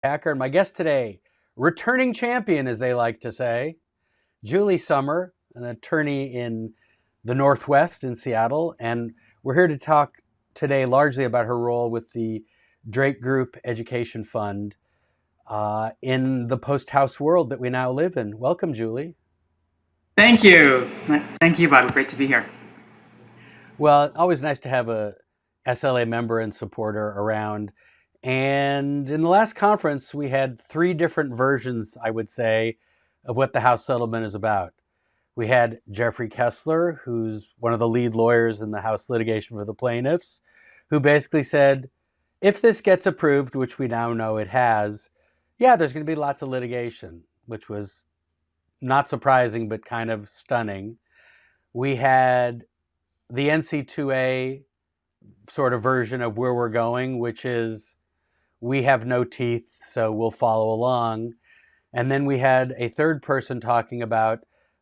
Hacker, and my guest today, returning champion, as they like to say, Julie Summer, an attorney in the Northwest in Seattle. And we're here to talk today largely about her role with the Drake Group Education Fund in the post-house world that we now live in. Welcome, Julie. Thank you. Thank you, Bob. Great to be here. Well, always nice to have a SLA member and supporter around. And in the last conference, we had three different versions, I would say, of what the House settlement is about. We had Jeffrey Kessler, who's one of the lead lawyers in the House litigation for the plaintiffs, who basically said, if this gets approved, which we now know it has, yeah, there's going to be lots of litigation, which was not surprising, but kind of stunning. We had the NC2A sort of version of where we're going, which is we have no teeth, so we'll follow along. And then we had a third person talking about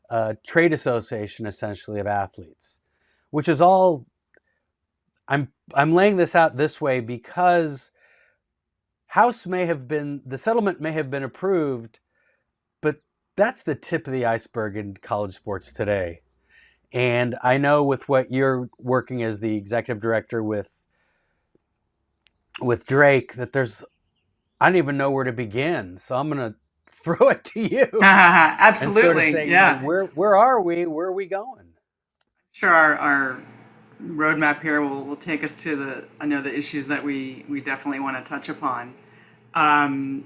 a trade association, essentially, of athletes, which is all. I'm laying this out this way because the settlement may have been approved, but that's the tip of the iceberg in college sports today. And I know with what you're working as the executive director with Drake that I don't even know where to begin. So I'm going to throw it to you and sort of Absolutely. say, Yeah. where are we? Where are we going? Sure. Our roadmap here will take us to the issues that we definitely want to touch upon.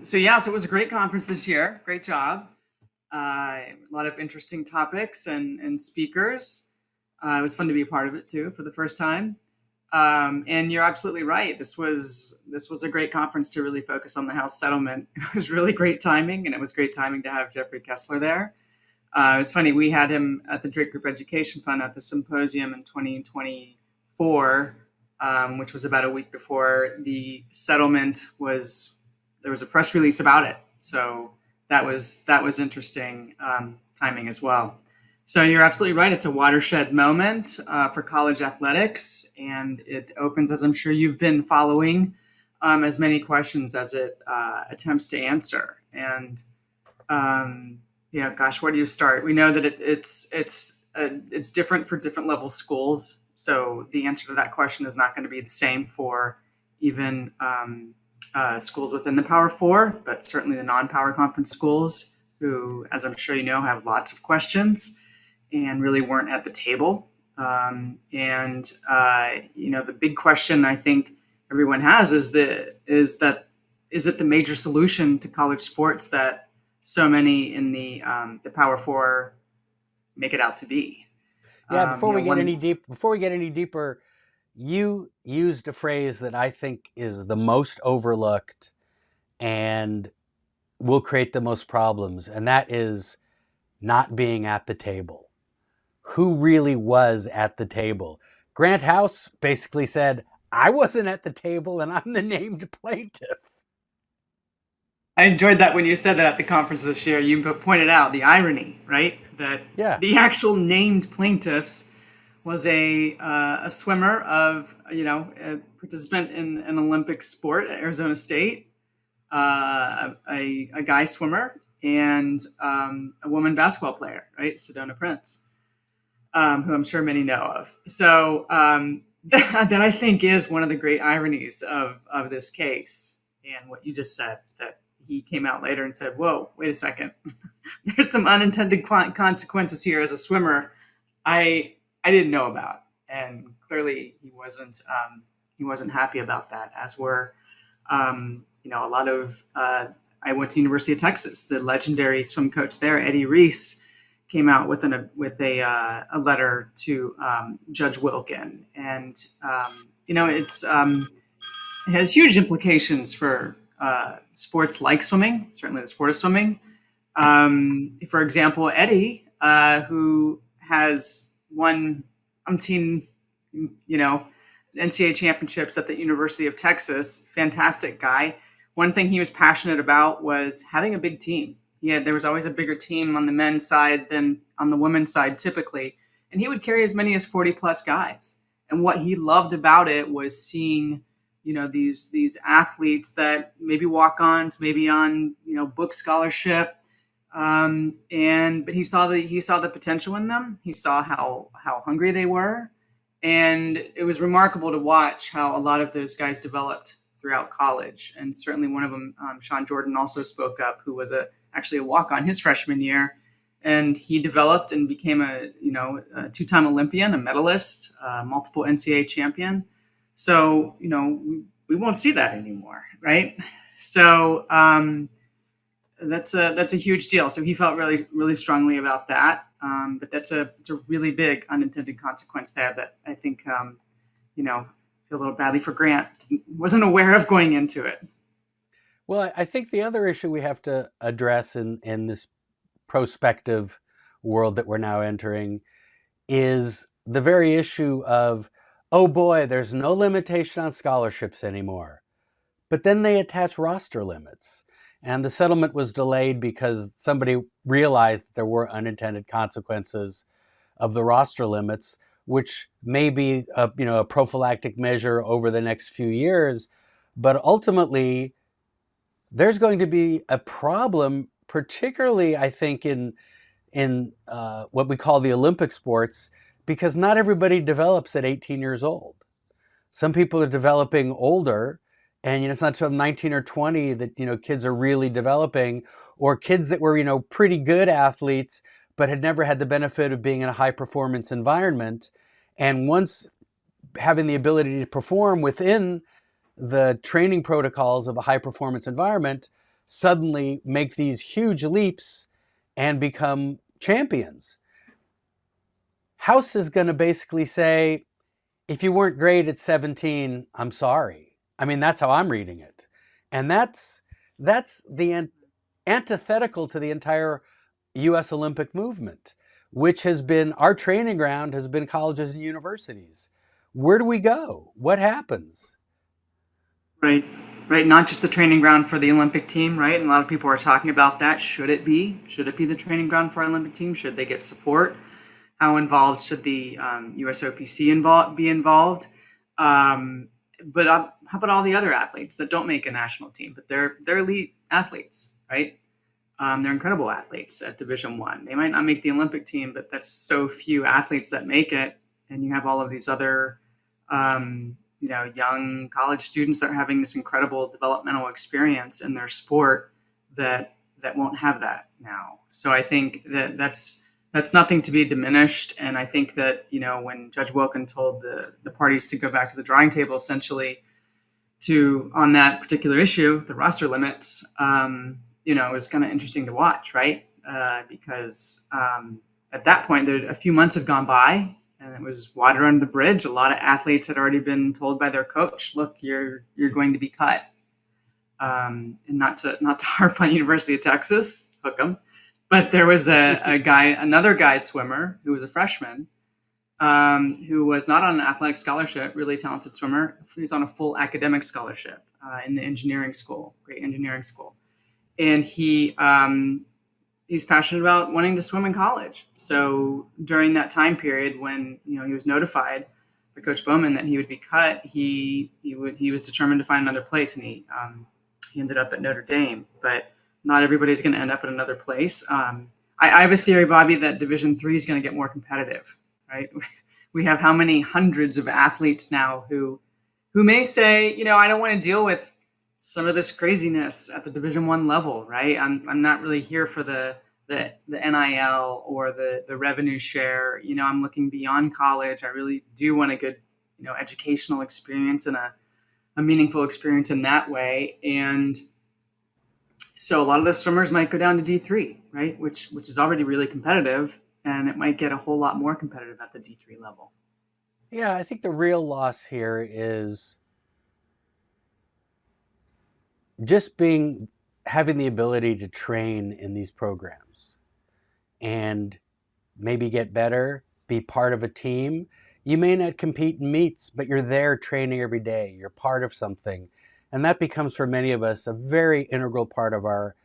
So it was a great conference this year. Great job. A lot of interesting topics and speakers. It was fun to be a part of it too for the first time. And you're absolutely right. This was a great conference to really focus on the House settlement. It was really great timing, and it was great timing to have Jeffrey Kessler there. It was funny. We had him at the Drake Group Education Fund at the symposium in 2024, which was about a week before the settlement was. There was a press release about it, so that was interesting timing as well. So you're absolutely right. It's a watershed moment for college athletics, and it opens, as I'm sure you've been following, as many questions as it attempts to answer. And gosh, where do you start? We know that it's different for different level schools. So the answer to that question is not going to be the same for even schools within the Power Four, but certainly the non-power conference schools, who, as I'm sure you know, have lots of questions and really weren't at the table. The big question I think everyone has is it the major solution to college sports that so many in the Power Four make it out to be? Yeah, One. before we get any deeper, you used a phrase that I think is the most overlooked and will create the most problems, and that is not being at the table. Who really was at the table? Grant House basically said, I wasn't at the table and I'm the named plaintiff. I enjoyed that when you said that at the conference this year. You pointed out the irony, right? That Yeah. the actual named plaintiffs was a swimmer of a participant in an Olympic sport at Arizona State, a guy swimmer, and a woman basketball player, right? Sedona Prince, who I'm sure many know of. So that I think is one of the great ironies of this case, and what you just said, that he came out later and said, whoa, wait a second. There's some unintended consequences here as a swimmer I didn't know about. And clearly he wasn't happy about that, as were, a lot of, I went to University of Texas. The legendary swim coach there, Eddie Reese, came out with a letter to Judge Wilkin, and it has huge implications for sports like swimming, certainly the sport of swimming. For example, Eddie, who has won umpteen, NCAA championships at the University of Texas, fantastic guy. One thing he was passionate about was having a big team. There was always a bigger team on the men's side than on the women's side typically. And he would carry as many as 40 plus guys. And what he loved about it was seeing, these athletes that maybe walk-ons, maybe on book scholarship, and but he saw the potential in them. He saw how hungry they were, and it was remarkable to watch how a lot of those guys developed throughout college. And certainly one of them, Sean Jordan, also spoke up, who was actually a walk-on his freshman year, and he developed and became a two-time Olympian, a medalist, multiple NCAA champion. So we won't see that anymore, right? So that's a huge deal. So he felt really really strongly about that. But it's a really big unintended consequence there that I think feel a little badly for Grant. Wasn't aware of going into it. Well, I think the other issue we have to address in this prospective world that we're now entering is the very issue of, oh boy, there's no limitation on scholarships anymore. But then they attach roster limits. And the settlement was delayed because somebody realized that there were unintended consequences of the roster limits, which may be a prophylactic measure over the next few years. But ultimately, there's going to be a problem, particularly, I think, in what we call the Olympic sports, because not everybody develops at 18 years old. Some people are developing older, and it's not until 19 or 20 that kids are really developing, or kids that were pretty good athletes but had never had the benefit of being in a high performance environment, and once having the ability to perform within the training protocols of a high performance environment, suddenly make these huge leaps and become champions. House is going to basically say, if you weren't great at 17, I'm sorry. I mean, that's how I'm reading it. And that's the antithetical to the entire U.S. Olympic movement, which has been, our training ground has been colleges and universities. Where do we go? What happens? Right, right. Not just the training ground for the Olympic team, right? And a lot of people are talking about that. Should it be? Should it be the training ground for our Olympic team? Should they get support? How involved should the USOPC be involved? But how about all the other athletes that don't make a national team, but they're elite athletes, right? They're incredible athletes at Division One. They might not make the Olympic team, but that's so few athletes that make it. And you have all of these other, young college students that are having this incredible developmental experience in their sport that won't have that now. So I think that's nothing to be diminished. And I think that when Judge Wilkin told the parties to go back to the drawing table, essentially, on that particular issue, the roster limits, it was kind of interesting to watch, right? Because at that point, a few months had gone by, and it was water under the bridge. A lot of athletes had already been told by their coach, "Look, you're going to be cut." And not to harp on University of Texas, hook 'em, but there was another guy swimmer who was a freshman, who was not on an athletic scholarship, really talented swimmer. He was on a full academic scholarship in the engineering school, great engineering school. And he's passionate about wanting to swim in college. So during that time period when he was notified by Coach Bowman that he would be cut, he was determined to find another place, and he ended up at Notre Dame. But not everybody's going to end up at another place. I have a theory, Bobby, that Division III is going to get more competitive. Right? We have how many hundreds of athletes now who may say, I don't want to deal with some of this craziness at the Division I level, right? I'm not really here for the NIL or the revenue share. I'm looking beyond college. I really do want a good, educational experience and a meaningful experience in that way. And so a lot of the swimmers might go down to D3, right? Which is already really competitive, and it might get a whole lot more competitive at the D3 level. Yeah, I think the real loss here is just having the ability to train in these programs and maybe get better, be part of a team. You may not compete in meets, but you're there training every day. You're part of something. And that becomes, for many of us, a very integral part of our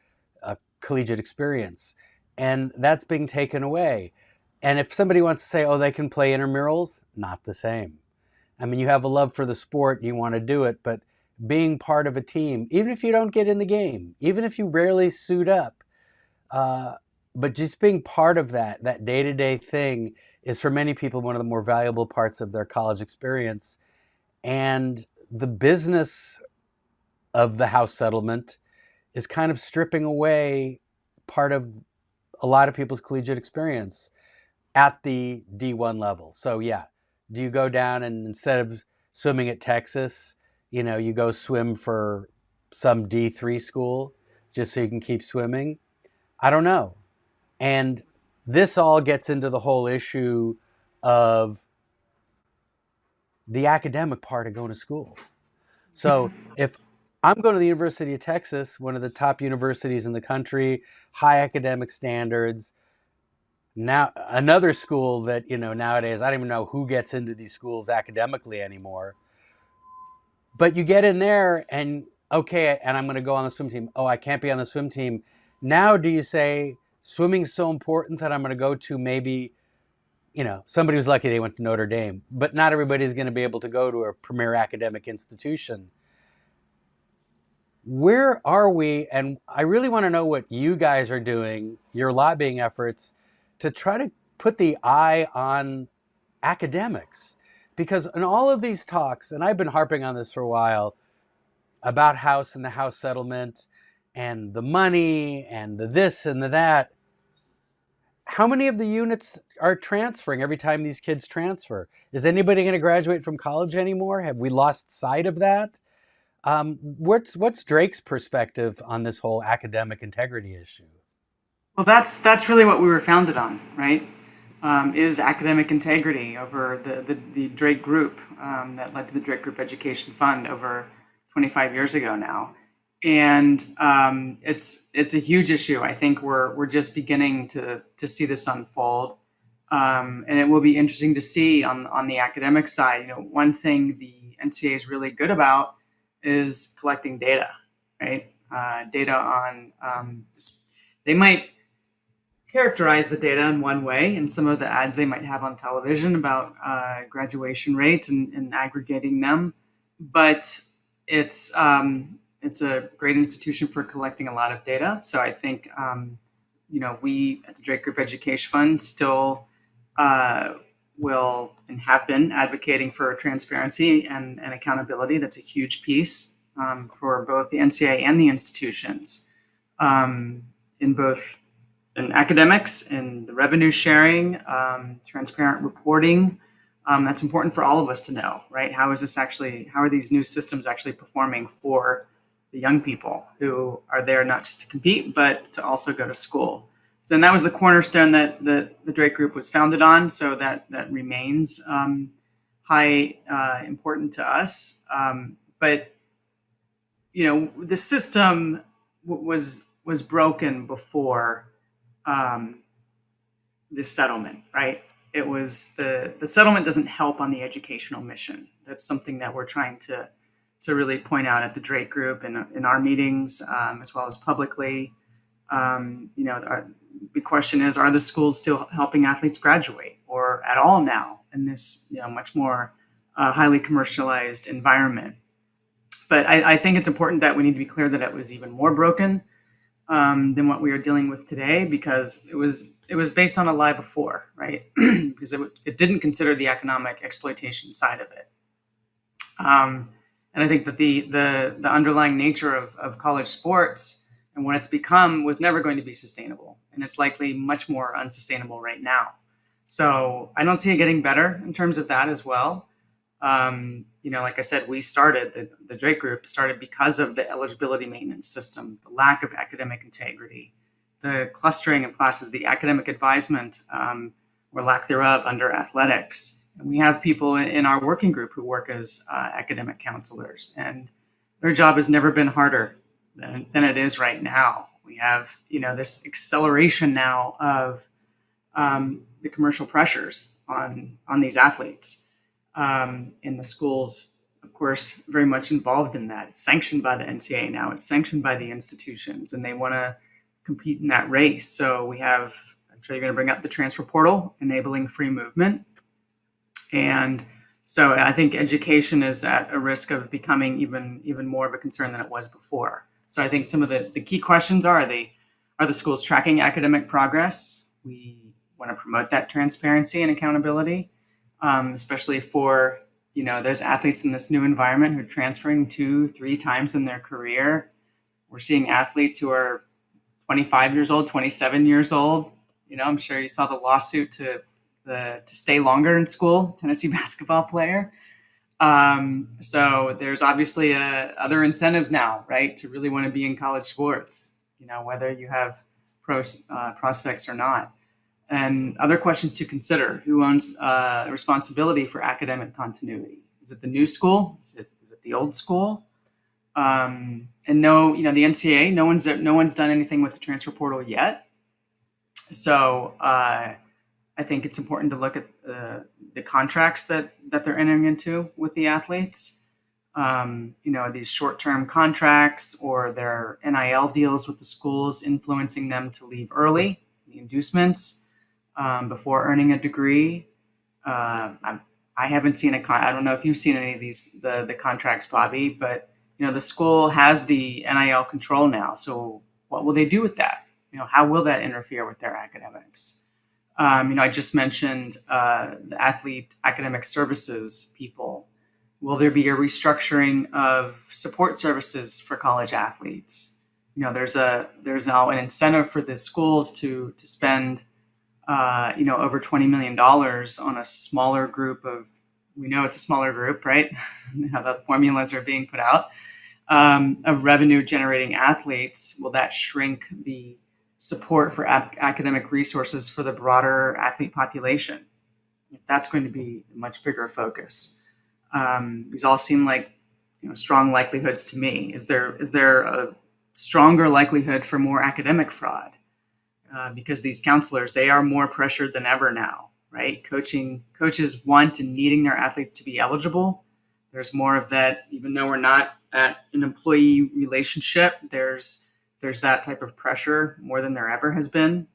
collegiate experience. And that's being taken away. And if somebody wants to say, oh, they can play intramurals, not the same. I mean, you have a love for the sport and you want to do it, but being part of a team, even if you don't get in the game, even if you rarely suit up. Uh, but just being part of that day to day thing is for many people one of the more valuable parts of their college experience. And the business of the house settlement is kind of stripping away part of a lot of people's collegiate experience at the D1 level. So yeah, do you go down and instead of swimming at Texas, you go swim for some D3 school just so you can keep swimming? I don't know. And this all gets into the whole issue of the academic part of going to school. So if I'm going to the University of Texas, one of the top universities in the country, high academic standards, now another school that, nowadays I don't even know who gets into these schools academically anymore. But you get in there and okay, and I'm going to go on the swim team. Oh, I can't be on the swim team. Now do you say swimming's so important that I'm going to go to maybe somebody was lucky they went to Notre Dame, but not everybody's going to be able to go to a premier academic institution. Where are we? And I really want to know what you guys are doing, your lobbying efforts, to try to put the eye on academics. Because in all of these talks, and I've been harping on this for a while, about House and the House settlement and the money and the this and the that, how many of the units are transferring every time these kids transfer? Is anybody going to graduate from college anymore? Have we lost sight of that? What's Drake's perspective on this whole academic integrity issue? Well, that's really what we were founded on, right? Is academic integrity over the Drake Group that led to the Drake Group Education Fund over 25 years ago now, and it's a huge issue. I think we're just beginning to see this unfold, and it will be interesting to see on the academic side. One thing the NCAA is really good about is collecting data, right? Data on they might characterize the data in one way and some of the ads they might have on television about graduation rates and aggregating them, but it's a great institution for collecting a lot of data. So I think we at the Drake Group Education Fund still will and have been advocating for transparency and accountability. That's a huge piece for both the NCAA and the institutions in both in academics and the revenue sharing, transparent reporting. That's important for all of us to know, right? How are these new systems actually performing for the young people who are there not just to compete, but to also go to school? So, and that was the cornerstone that the Drake Group was founded on. So that remains high important to us. But the system was broken before this settlement, right? It was the settlement doesn't help on the educational mission. That's something that we're trying to really point out at the Drake Group and in our meetings, as well as publicly. The question is, are the schools still helping athletes graduate or at all now in this much more highly commercialized environment? But I think it's important that we need to be clear that it was even more broken than what we are dealing with today, because it was based on a lie before, right? Because it didn't consider the economic exploitation side of it. And I think that the underlying nature of college sports and what it's become was never going to be sustainable, and it's likely much more unsustainable right now. So I don't see it getting better in terms of that as well. Like I said, we started the Drake Group started because of the eligibility maintenance system, the lack of academic integrity, the clustering of classes, the academic advisement or lack thereof under athletics. And we have people in our working group who work as academic counselors, and their job has never been harder than it is right now. We have this acceleration now of the commercial pressures on these athletes. In the schools, of course, very much involved in that. It's sanctioned by the NCAA now. It's sanctioned by the institutions, and they want to compete in that race. So we have, I'm sure you're going to bring up the transfer portal, enabling free movement. And So I think education is at a risk of becoming even more of a concern than it was before. So I think some of the key questions are the schools tracking academic progress? We want to promote that transparency and accountability, especially for there's athletes in this new environment who are transferring 2, 3 times in their career. We're seeing athletes who are 25 years old, 27 years old. I'm sure you saw the lawsuit to stay longer in school, Tennessee basketball player. So there's obviously other incentives now, right, to really want to be in college sports, whether you have prospects or not. And other questions to consider: who owns responsibility for academic continuity? Is it the new school? Is it the old school? And no, the NCAA, no one's done anything with the transfer portal yet. So I think it's important to look at the contracts that they're entering into with the athletes. These short-term contracts or their NIL deals with the schools influencing them to leave early, the inducements before earning a degree. I haven't seen I don't know if you've seen any of the contracts, Bobby, but the school has the NIL control now. So what will they do with that? How will that interfere with their academics? I just mentioned the athlete academic services people. Will there be a restructuring of support services for college athletes? There's now an incentive for the schools to spend over $20 million on a smaller group of. We know it's a smaller group, right? How the formulas are being put out of revenue generating athletes. Will that shrink the support for academic resources for the broader athlete population? That's going to be a much bigger focus. These all seem like strong likelihoods to me. Is there a stronger likelihood for more academic fraud? Because these counselors, they are more pressured than ever now, right? Coaches want and needing their athletes to be eligible. There's more of that, even though we're not at an employee relationship, there's that type of pressure more than there ever has been.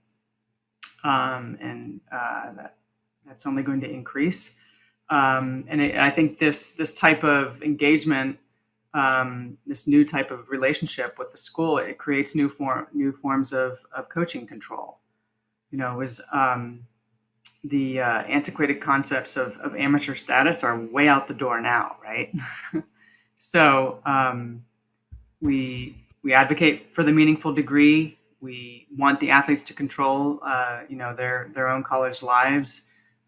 And that's only going to increase. I think this type of engagement, this new type of relationship with the school, it creates new forms of coaching control. The antiquated concepts of amateur status are way out the door now, right? So we advocate for the meaningful degree. We want the athletes to control, their own college lives.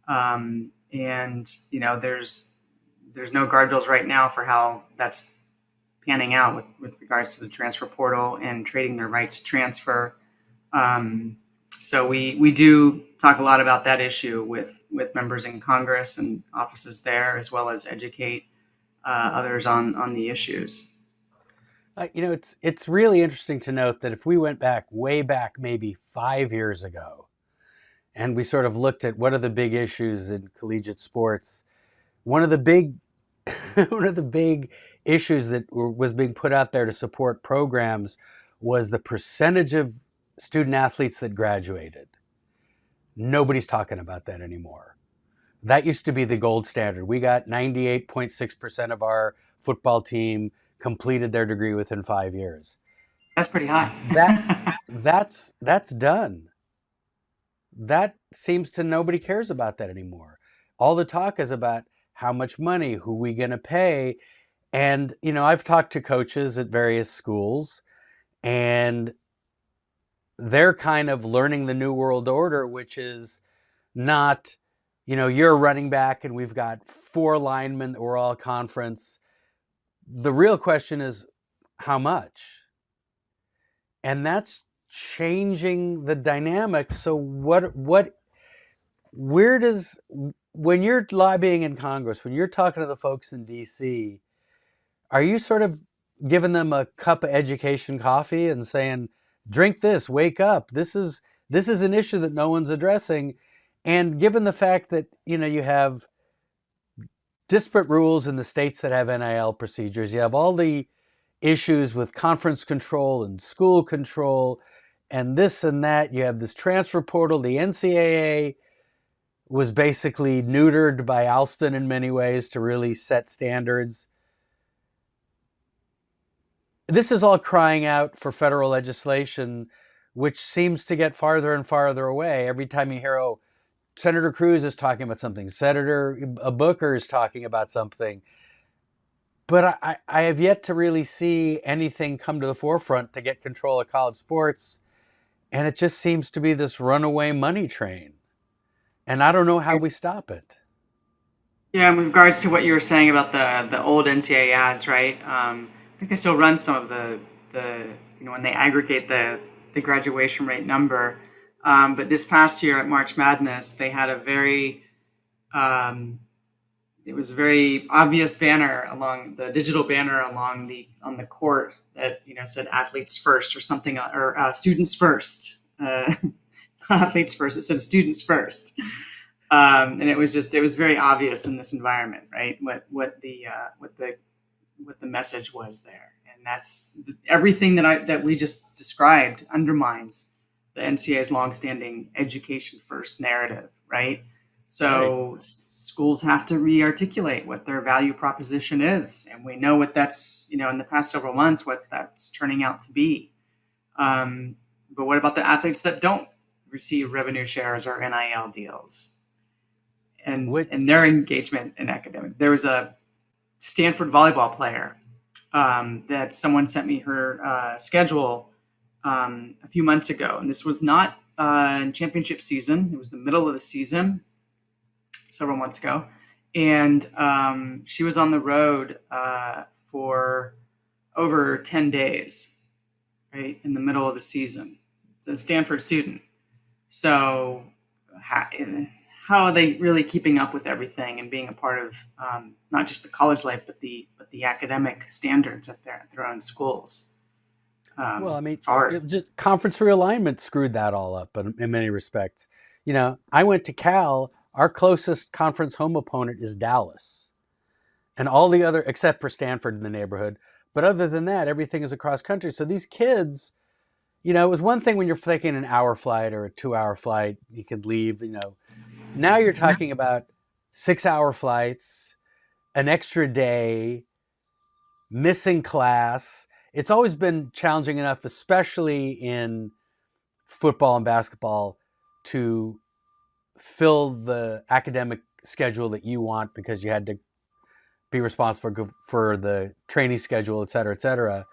And there's no guardrails right now for how that's panning out with regards to the transfer portal and trading their rights to transfer. So we do talk a lot about that issue with members in Congress and offices there, as well as educate others on the issues. It's really interesting to note that if we went way back, maybe 5 years ago, and we sort of looked at what are the big issues in collegiate sports, one of the big one of the big issues that was being put out there to support programs was the percentage of student athletes that graduated. Nobody's talking about that anymore. That used to be the gold standard. We got 98.6% of our football team completed their degree within 5 years. That's pretty high. That's done. That seems to nobody cares about that anymore. All the talk is about how much money, who we going to pay. And, I've talked to coaches at various schools, and they're kind of learning the new world order, which is not, you're a running back and we've got 4 linemen that we're all conference. The real question is how much? And that's changing the dynamic. So when you're lobbying in Congress, when you're talking to the folks in DC, are you sort of giving them a cup of education coffee and saying, drink this, wake up. This is an issue that no one's addressing. And given the fact that, you have disparate rules in the states that have NIL procedures, you have all the issues with conference control and school control and this and that. You have this transfer portal, the NCAA. was basically neutered by Alston in many ways to really set standards. This is all crying out for federal legislation, which seems to get farther and farther away. Every time you hear, oh, Senator Cruz is talking about something, Senator Booker is talking about something, but I have yet to really see anything come to the forefront to get control of college sports. And it just seems to be this runaway money train. And I don't know how we stop it. Yeah, in regards to what you were saying about the old NCAA ads, right? I think they still run some of the when they aggregate the graduation rate number. But this past year at March Madness, they had a very um, it was a very obvious banner along the digital banner along the on the court that said athletes first or something, or students first. Not athletes first. It said students first. And it was very obvious in this environment, right? What the message was there, and that's everything that we just described undermines the NCAA's longstanding education first narrative, right? Right. So schools have to re-articulate what their value proposition is, and we know what that's in the past several months what that's turning out to be. But what about the athletes that don't receive revenue shares or NIL deals? What? And their engagement in academic. There was a Stanford volleyball player that someone sent me her schedule a few months ago, and this was not in championship season. It was the middle of the season, several months ago, and she was on the road for over 10 days, right in the middle of the season. The Stanford student. So how are they really keeping up with everything and being a part of not just the college life, but the academic standards at their own schools? Well, I mean, It's hard. just conference realignment screwed that all up in many respects. I went to Cal. Our closest conference home opponent is Dallas, and all the other, except for Stanford in the neighborhood. But other than that, everything is across country. So these kids, it was one thing when you're taking an hour flight or a 2 hour flight, you could leave. Now you're talking about 6 hour flights, an extra day, missing class. It's always been challenging enough, especially in football and basketball, to fill the academic schedule that you want because you had to be responsible for the training schedule, et cetera, et cetera.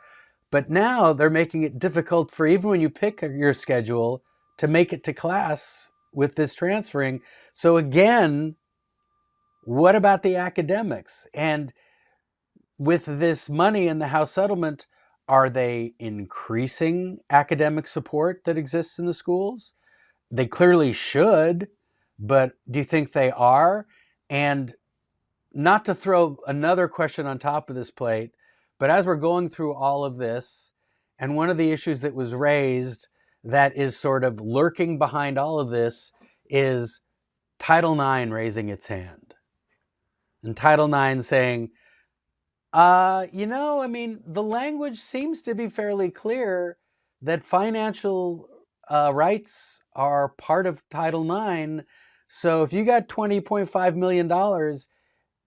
But now they're making it difficult for even when you pick your schedule to make it to class with this transferring. So again, what about the academics? And with this money in the House settlement, are they increasing academic support that exists in the schools? They clearly should, but do you think they are? And not to throw another question on top of this plate, but as we're going through all of this, and one of the issues that was raised that is sort of lurking behind all of this is Title IX raising its hand. And Title IX saying, I mean, the language seems to be fairly clear that financial rights are part of Title IX. So if you got $20.5 million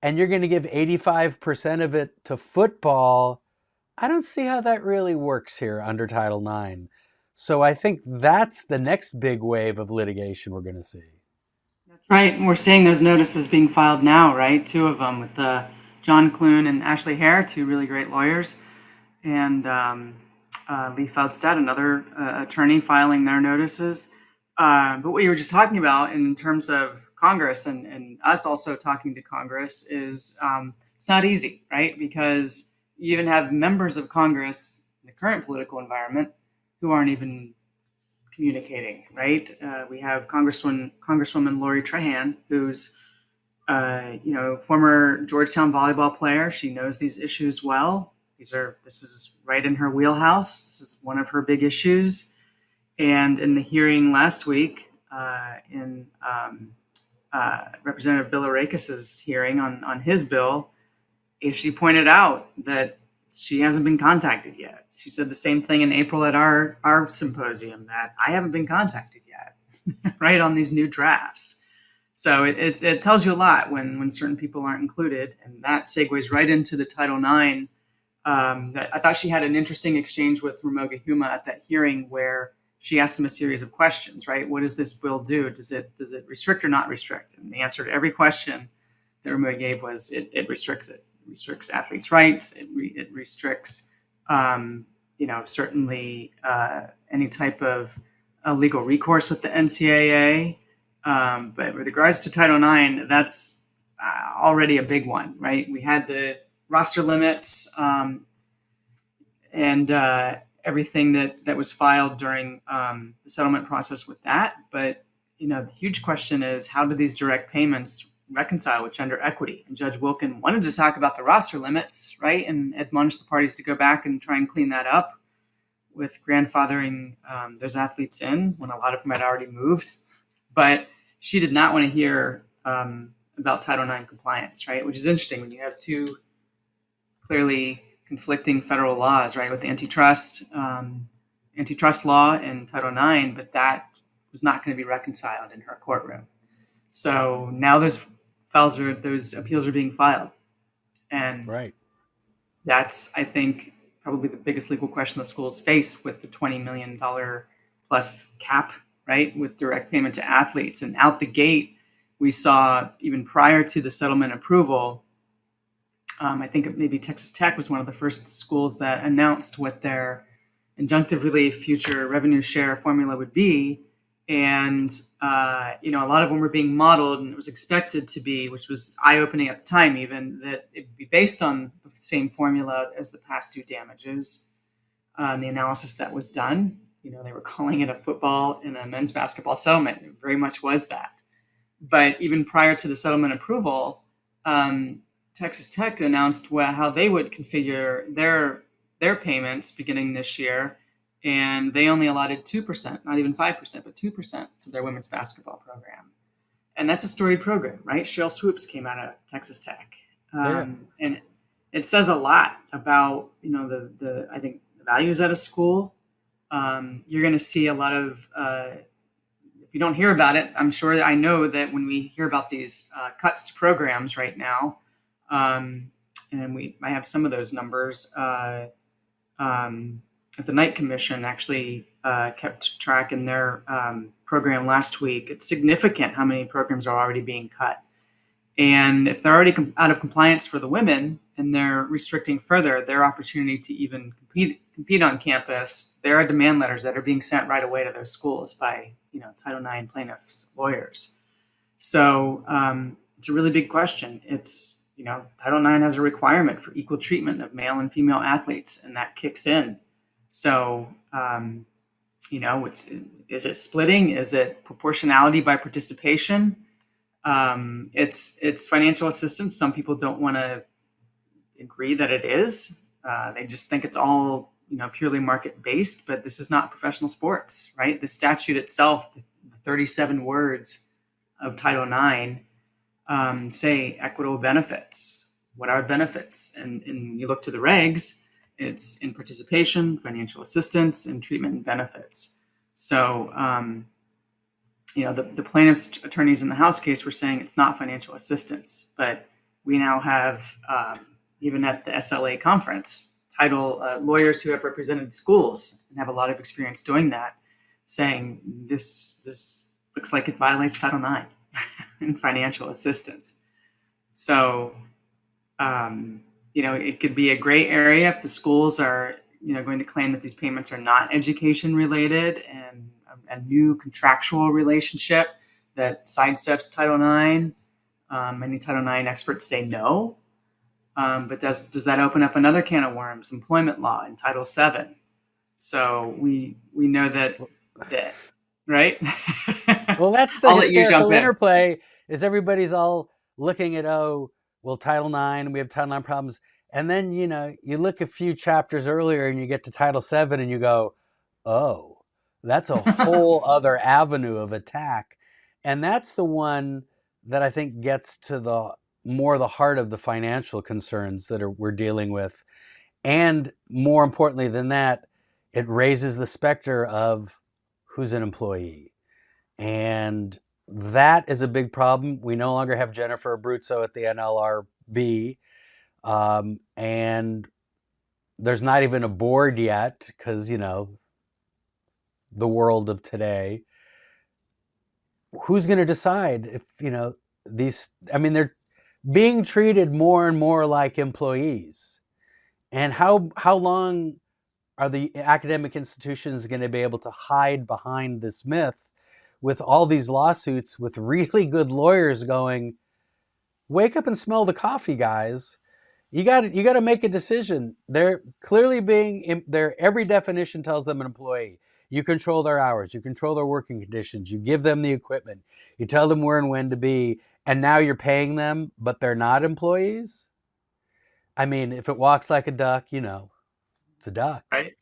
and you're going to give 85% of it to football, I don't see how that really works here under Title IX. So I think that's the next big wave of litigation we're going to see. That's right. And we're seeing those notices being filed now, right? Two of them with John Clune and Ashley Hare, two really great lawyers, and Lee Feldstad, another attorney, filing their notices. But what you were just talking about in terms of Congress and us also talking to Congress is it's not easy, right? Because you even have members of Congress in the current political environment who aren't even communicating, right? We have Congresswoman Lori Trahan, who's former Georgetown volleyball player. She knows these issues well. This is right in her wheelhouse. This is one of her big issues. And in the hearing last week, in Representative Bilirakis's hearing on his bill, she pointed out that she hasn't been contacted yet. She said the same thing in April at our symposium, that I haven't been contacted yet, right, on these new drafts. So it tells you a lot when certain people aren't included, and that segues right into the Title IX. I thought she had an interesting exchange with Ramoga Huma at that hearing where she asked him a series of questions. Right, what does this bill do? Does it restrict or not restrict? And the answer to every question that Ramoga gave was it restricts it. It restricts athletes' rights. It restricts certainly any type of legal recourse with the NCAA. But with regards to Title IX, that's already a big one, right? We had the roster limits and everything that was filed during the settlement process with that. But the huge question is, how do these direct payments reconcile with gender equity? And Judge Wilkin wanted to talk about the roster limits, right, and admonish the parties to go back and try and clean that up with grandfathering those athletes in when a lot of them had already moved. But she did not want to hear about Title IX compliance, right? Which is interesting when you have two clearly conflicting federal laws, right? With antitrust law and Title IX, but that was not going to be reconciled in her courtroom. So now those appeals are being filed, and Right. that's, I think, probably the biggest legal question the schools face with the $20 million plus cap, right, with direct payment to athletes. And out the gate, we saw, even prior to the settlement approval, I think maybe Texas Tech was one of the first schools that announced what their injunctive relief future revenue share formula would be. And, a lot of them were being modeled, and it was expected to be, which was eye-opening at the time even, that it would be based on the same formula as the past due damages. The analysis that was done, they were calling it a football and a men's basketball settlement. It very much was that. But even prior to the settlement approval, Texas Tech announced how they would configure their payments beginning this year, and they only allotted 2%, not even 5%, but 2% to their women's basketball program. And that's a storied program, right? Cheryl Swoops came out of Texas Tech. And it says a lot about, the I think, the values at a school. You're going to see a lot of, if you don't hear about it, I know that when we hear about these cuts to programs right now, and I have some of those numbers, the Knight Commission actually kept track in their program last week. It's significant how many programs are already being cut. And if they're already out of compliance for the women and they're restricting further their opportunity to even compete on campus, there are demand letters that are being sent right away to those schools by Title IX plaintiffs' lawyers. So it's a really big question. It's Title IX has a requirement for equal treatment of male and female athletes, and that kicks in. So, is it splitting? Is it proportionality by participation? It's financial assistance. Some people don't want to agree that it is. They just think it's all, purely market based, but this is not professional sports, right? The statute itself, the 37 words of Title IX, say equitable benefits. What are benefits? And you look to the regs, it's in participation, financial assistance, and treatment and benefits. So, the plaintiff's attorneys in the House case were saying it's not financial assistance, but we now have, even at the SLA conference, lawyers who have represented schools and have a lot of experience doing that, saying this looks like it violates Title IX in financial assistance. So, it could be a gray area if the schools are, going to claim that these payments are not education related and a new contractual relationship that sidesteps Title IX. Many Title IX experts say no. But does that open up another can of worms? Employment law in Title VII. So we know that right? Well, that's the I'll let you jump hysterical in. interplay. Is everybody's all looking at Title IX, we have Title IX problems, and then you look a few chapters earlier and you get to Title VII and you go, oh, that's a whole other avenue of attack, and that's the one that I think gets to the heart of the financial concerns that we're dealing with, and more importantly than that, it raises the specter of who's an employee. And that is a big problem. We no longer have Jennifer Abruzzo at the NLRB, and there's not even a board yet because, the world of today. Who's going to decide if, these, I mean, they're being treated more and more like employees. And how long are the academic institutions going to be able to hide behind this myth with all these lawsuits with really good lawyers going, wake up and smell the coffee, guys. You got to make a decision. They're clearly being their every definition tells them an employee. You control their hours, you control their working conditions, you give them the equipment, you tell them where and when to be, and now you're paying them, but they're not employees. I mean, if it walks like a duck, it's a duck. Right.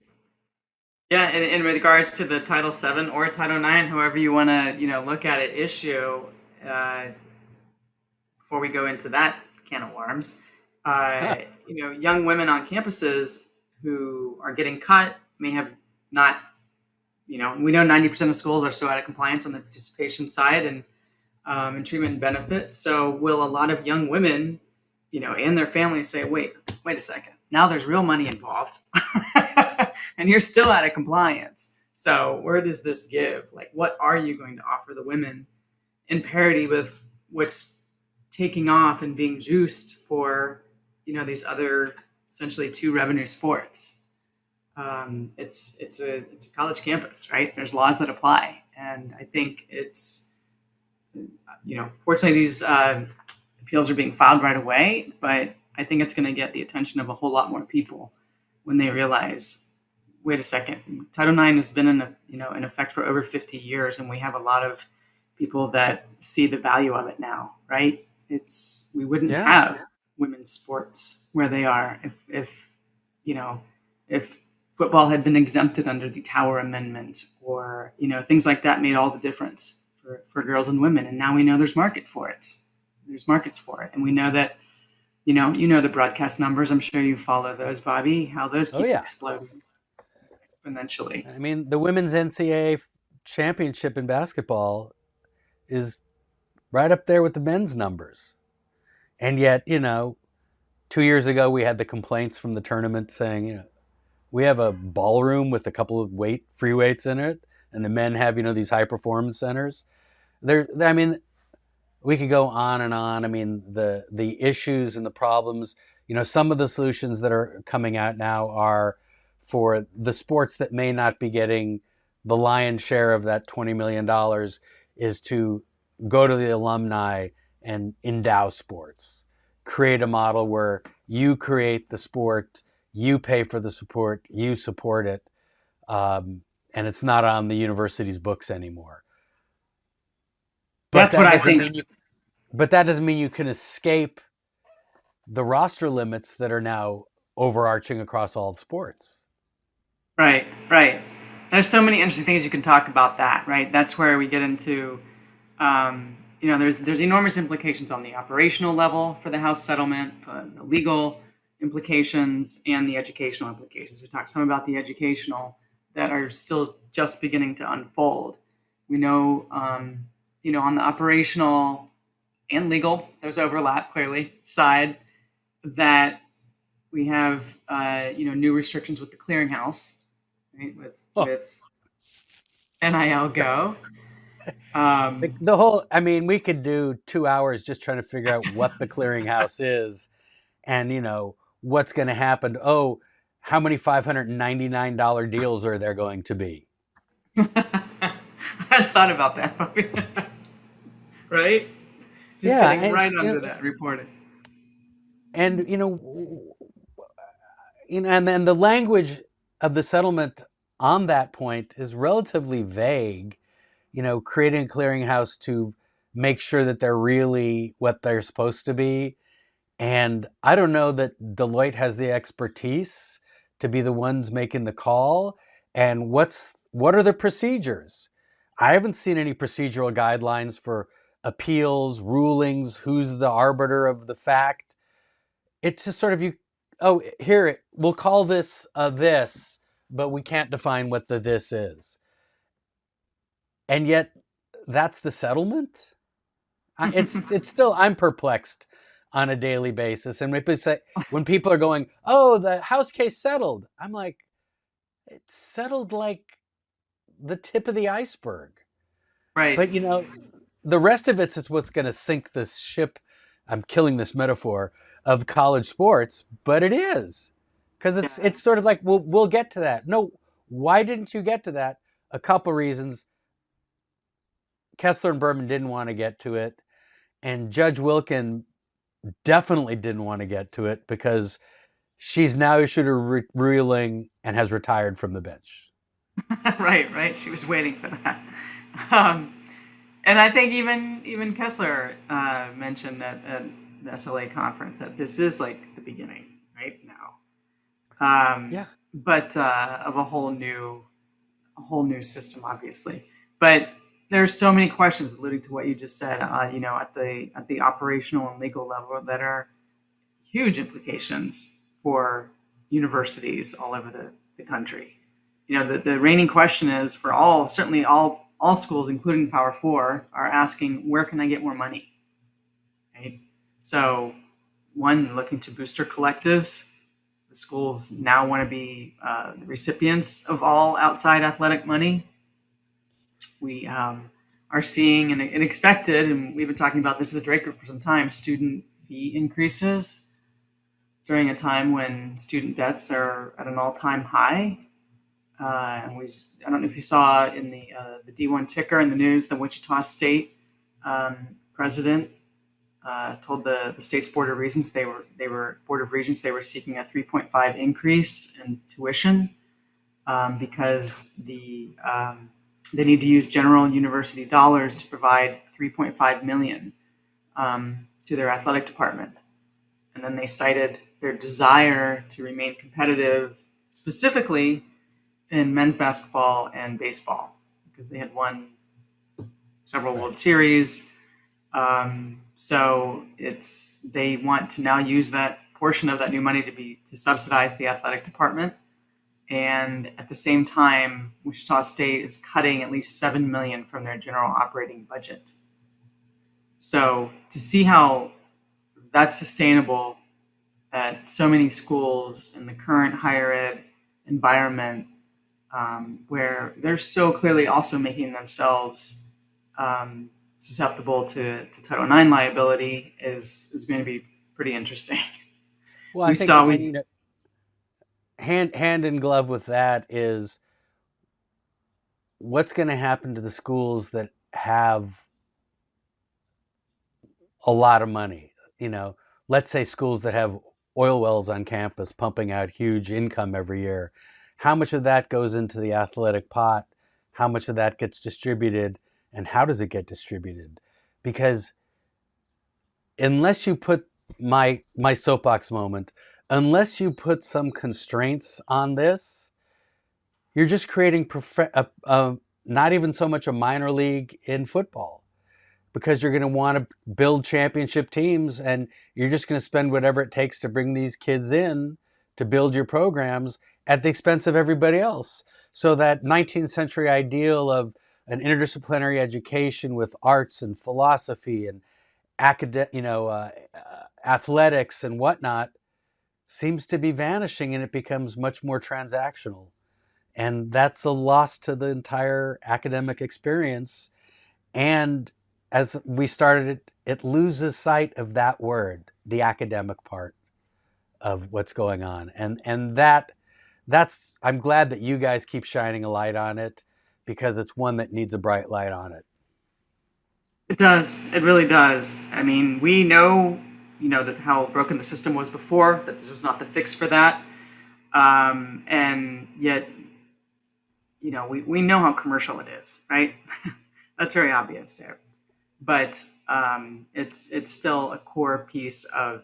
Yeah, and in regards to the Title VII or Title IX, however you want to, look at it, issue, uh, before we go into that can of worms, young women on campuses who are getting cut may have not, we know 90% of schools are still out of compliance on the participation side and treatment and benefits. So will a lot of young women, and their families say, wait a second, now there's real money involved and you're still out of compliance. So where does this give? Like, what are you going to offer the women in parity with what's taking off and being juiced for, these other essentially two revenue sports? It's a college campus, right? There's laws that apply, and I think it's, fortunately these appeals are being filed right away, but I think it's going to get the attention of a whole lot more people when they realize, wait a second, Title IX has been in effect for over 50 years, and we have a lot of people that see the value of it now, right? We wouldn't Yeah. have women's sports where they are if football had been exempted under the Tower Amendment, or things like that made all the difference for girls and women. And now we know there's markets for it, and we know that the broadcast numbers. I'm sure you follow those, Bobby. How those Oh keep yeah. exploding exponentially. I mean, the women's NCAA championship in basketball is right up there with the men's numbers. And yet, 2 years ago we had the complaints from the tournament saying, we have a ballroom with a couple of free weights in it, and the men have, these high performance centers. I mean, we could go on and on. I mean, the issues and the problems, some of the solutions that are coming out now are for the sports that may not be getting the lion's share of that $20 million, is to go to the alumni and endow sports. Create a model where you create the sport, you pay for the support, you support it, and it's not on the university's books anymore. That's what I think. But that doesn't mean you can escape the roster limits that are now overarching across all sports. Right. There's so many interesting things you can talk about that, right? That's where we get into, there's enormous implications on the operational level for the House settlement, the legal implications, and the educational implications. We talked some about the educational that are still just beginning to unfold. We know, on the operational and legal, there's overlap clearly side, that we have, new restrictions with the clearinghouse, right? With NIL Go. The whole, I mean, we could do 2 hours just trying to figure out what the clearinghouse is, and what's going to happen. Oh, how many $599 deals are there going to be? I hadn't thought about that. Right? Just Yeah, getting right under that reporting. And and then the language of the settlement on that point is relatively vague. Creating a clearinghouse to make sure that they're really what they're supposed to be. And I don't know that Deloitte has the expertise to be the ones making the call. And what are the procedures? I haven't seen any procedural guidelines for appeals, rulings, who's the arbiter of the fact. It's just sort of here, we'll call this this, but we can't define what the this is. And yet that's the settlement. It's still, I'm perplexed on a daily basis. And when people are going, "Oh, the House case settled," I'm like, it's settled like the tip of the iceberg. Right. But the rest of it's what's going to sink this ship. I'm killing this metaphor of college sports, but it is, because Yeah. it's sort of like we'll get to that. No, why didn't you get to that? A couple reasons. Kessler and Berman didn't want to get to it, and Judge Wilkin definitely didn't want to get to it because she's now issued a ruling and has retired from the bench. Right, right. She was waiting for that. Um, and I think even Kessler mentioned that at the SLA conference that this is like the beginning, right now. Yeah. But of a whole new system, obviously. But there's so many questions alluding to what you just said. At the operational and legal level that are huge implications for universities all over the country. The reigning question is for certainly all schools, including Power Four, are asking, where can I get more money? Right. So, one, looking to booster collectives. The schools now want to be the recipients of all outside athletic money. We are seeing and expected, and we've been talking about this at the Drake Group for some time, student fee increases during a time when student debts are at an all-time high. I don't know if you saw in the D1 ticker in the news, the Wichita State president told the state's board of regents they were seeking a 3.5 increase in tuition because they need to use general university dollars to provide 3.5 million to their athletic department. And then they cited their desire to remain competitive, specifically in men's basketball and baseball, because they had won several Right. World Series. So they want to now use that portion of that new money to subsidize the athletic department. And at the same time, Wichita State is cutting at least $7 million from their general operating budget. So to see how that's sustainable at so many schools in the current higher ed environment, where they're so clearly also making themselves susceptible to Title IX liability, is going to be pretty interesting. Well, I We think, saw and we hand in glove with that is what's going to happen to the schools that have a lot of money. Let's say schools that have oil wells on campus pumping out huge income every year. How much of that goes into the athletic pot? How much of that gets distributed? And how does it get distributed? Because unless you put my soapbox moment, unless you put some constraints on this, you're just creating not even so much a minor league in football, because you're going to want to build championship teams, and you're just going to spend whatever it takes to bring these kids in to build your programs at the expense of everybody else. So that 19th century ideal of an interdisciplinary education with arts and philosophy and athletics and whatnot seems to be vanishing, and it becomes much more transactional. And that's a loss to the entire academic experience. And as we started it loses sight of that word, the academic part of what's going on. And that's I'm glad that you guys keep shining a light on it, because it's one that needs a bright light on it. It does. It really does. I mean, we know, that how broken the system was before, that this was not the fix for that. And yet, we know how commercial it is, right? That's very obvious there. But it's still a core piece and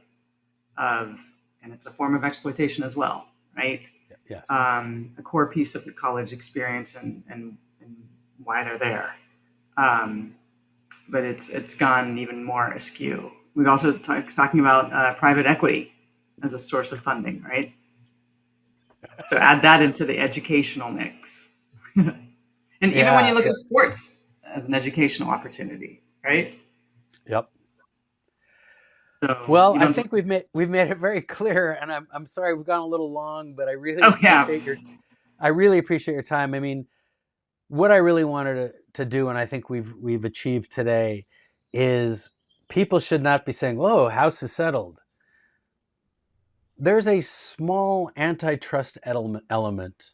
it's a form of exploitation as well, right? Yes. A core piece of the college experience and why they're there. But it's gone even more askew. We've also talking about private equity as a source of funding, right? So add that into the educational mix. And even when Yeah. you look at sports, as an educational opportunity, right? Yep. So Well, you I don't just, think we've made it very clear, and I'm sorry we've gone a little long, but oh yeah, I really appreciate your time. I mean, what I really wanted to do, and I think we've achieved today, is people should not be saying, "Whoa, house is settled." There's a small antitrust element,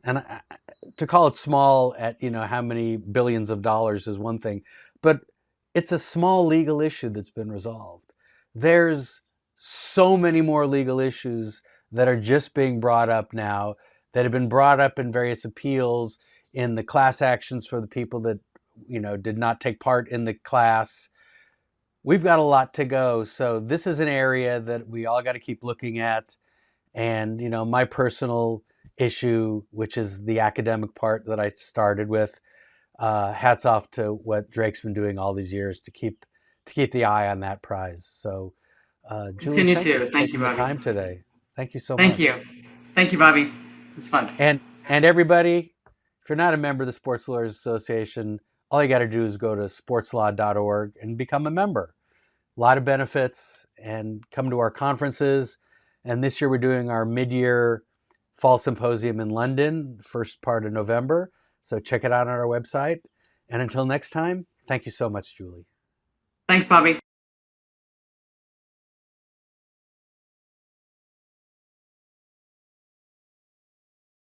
and to call it small at how many billions of dollars is one thing, but it's a small legal issue that's been resolved. There's so many more legal issues that are just being brought up now, that have been brought up in various appeals, in the class actions for the people that did not take part in the class. We've got a lot to go, so this is an area that we all got to keep looking at. And my personal issue, which is the academic part that I started with, hats off to what Drake's been doing all these years to keep the eye on that prize. So, Julie, continue thank you to. for Thank you, taking the Bobby. time today. Thank you so Thank you. much. Thank you, Bobby. It's fun. And everybody, if you're not a member of the Sports Lawyers Association, all you got to do is go to sportslaw.org and become a member. A lot of benefits, and come to our conferences. And this year we're doing our mid-year fall symposium in London, first part of November. So check it out on our website. And until next time, thank you so much, Julie. Thanks, Bobby.